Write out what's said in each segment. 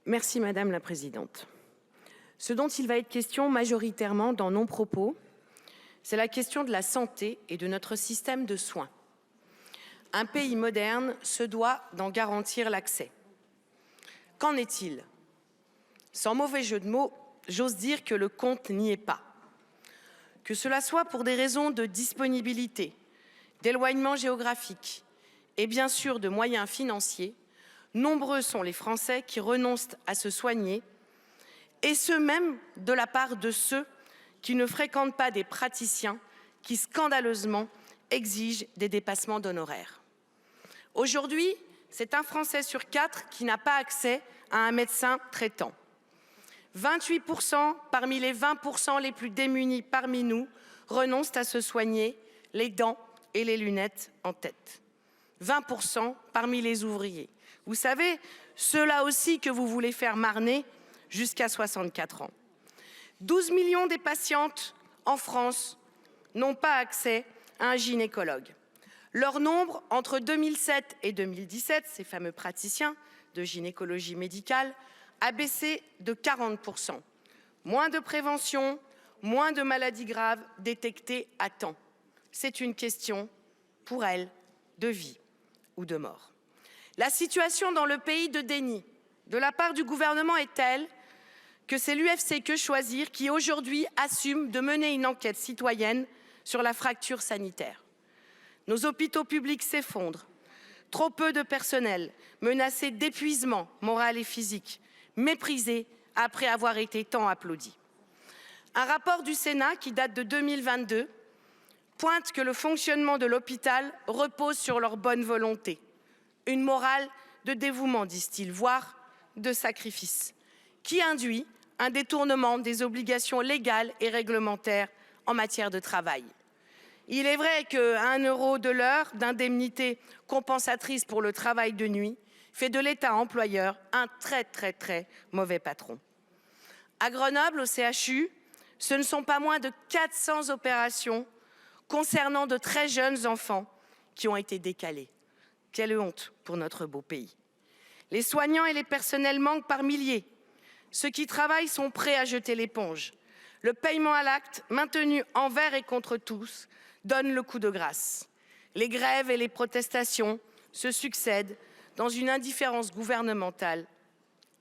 Merci Madame la Présidente. Ce dont il va être question majoritairement dans nos propos, c'est la question de la santé et de notre système de soins. Un pays moderne se doit d'en garantir l'accès. Qu'en est-il? Sans mauvais jeu de mots, j'ose dire que le compte n'y est pas. Que cela soit pour des raisons de disponibilité, d'éloignement géographique et bien sûr de moyens financiers, nombreux sont les Français qui renoncent à se soigner, et ce même de la part de ceux qui ne fréquentent pas des praticiens qui scandaleusement exigent des dépassements d'honoraires. Aujourd'hui, c'est un Français sur 4 qui n'a pas accès à un médecin traitant. 28% parmi les 20% les plus démunis parmi nous renoncent à se soigner, les dents et les lunettes en tête. 20% parmi les ouvriers. Vous savez, ceux-là aussi que vous voulez faire marner jusqu'à 64 ans. 12 millions des patientes en France n'ont pas accès à un gynécologue. Leur nombre, entre 2007 et 2017, ces fameux praticiens de gynécologie médicale, a baissé de 40%. Moins de prévention, moins de maladies graves détectées à temps. C'est une question, pour elles, de vie ou de mort. La situation dans le pays de déni de la part du gouvernement est telle que c'est l'UFC Que Choisir qui aujourd'hui assume de mener une enquête citoyenne sur la fracture sanitaire. Nos hôpitaux publics s'effondrent, trop peu de personnel, menacé d'épuisement moral et physique, méprisé après avoir été tant applaudi. Un rapport du Sénat qui date de 2022 pointe que le fonctionnement de l'hôpital repose sur leur bonne volonté. Une morale de dévouement, disent-ils, voire de sacrifice, qui induit un détournement des obligations légales et réglementaires en matière de travail. Il est vrai que 1 € de l'heure d'indemnité compensatrice pour le travail de nuit fait de l'État employeur un très mauvais patron. À Grenoble, au CHU, ce ne sont pas moins de 400 opérations concernant de très jeunes enfants qui ont été décalées. Quelle honte pour notre beau pays. Les soignants et les personnels manquent par milliers. Ceux qui travaillent sont prêts à jeter l'éponge. Le paiement à l'acte, maintenu envers et contre tous, donne le coup de grâce. Les grèves et les protestations se succèdent dans une indifférence gouvernementale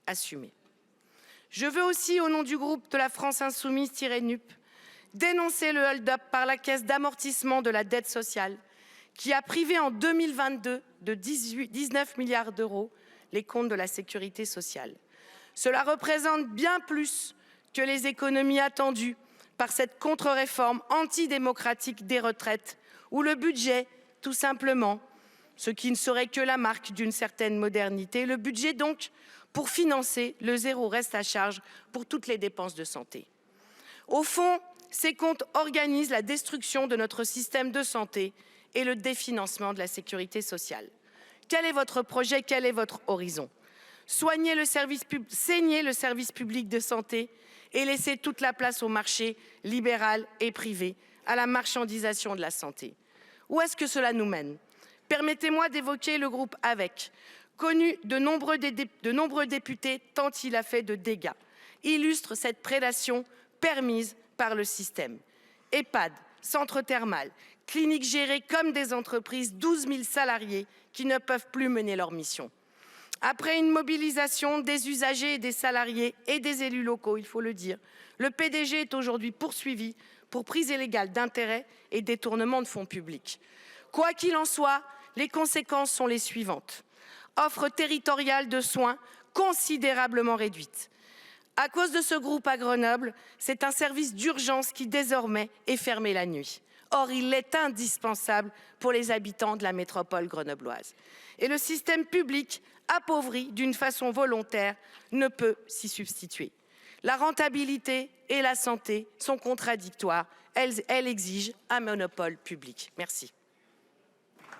assumée. Je veux aussi, au nom du groupe de la France Insoumise-NUP, dénoncer le hold-up par la Caisse d'amortissement de la dette sociale qui a privé en 2022 de 19 milliards d'euros les comptes de la sécurité sociale. Cela représente bien plus que les économies attendues par cette contre-réforme antidémocratique des retraites, où le budget, tout simplement, ce qui ne serait que la marque d'une certaine modernité, le budget donc pour financer le zéro reste à charge pour toutes les dépenses de santé. Au fond, ces comptes organisent la destruction de notre système de santé et le définancement de la sécurité sociale. Quel est votre projet? Quel est votre horizon? Saigner le service public de santé et laisser toute la place au marché libéral et privé, à la marchandisation de la santé. Où est-ce que cela nous mène? Permettez-moi d'évoquer le groupe AVEC, connu de nombreux députés tant il a fait de dégâts, illustre cette prédation permise par le système. EHPAD, centre thermal, cliniques gérées comme des entreprises, 12 000 salariés qui ne peuvent plus mener leur mission. Après une mobilisation des usagers et des salariés et des élus locaux, il faut le dire, le PDG est aujourd'hui poursuivi pour prise illégale d'intérêts et détournement de fonds publics. Quoi qu'il en soit, les conséquences sont les suivantes. Offre territoriale de soins considérablement réduite. À cause de ce groupe à Grenoble, c'est un service d'urgence qui désormais est fermé la nuit. Or, il est indispensable pour les habitants de la métropole grenobloise. Et le système public, appauvri d'une façon volontaire, ne peut s'y substituer. La rentabilité et la santé sont contradictoires. Elles exigent un monopole public. Merci.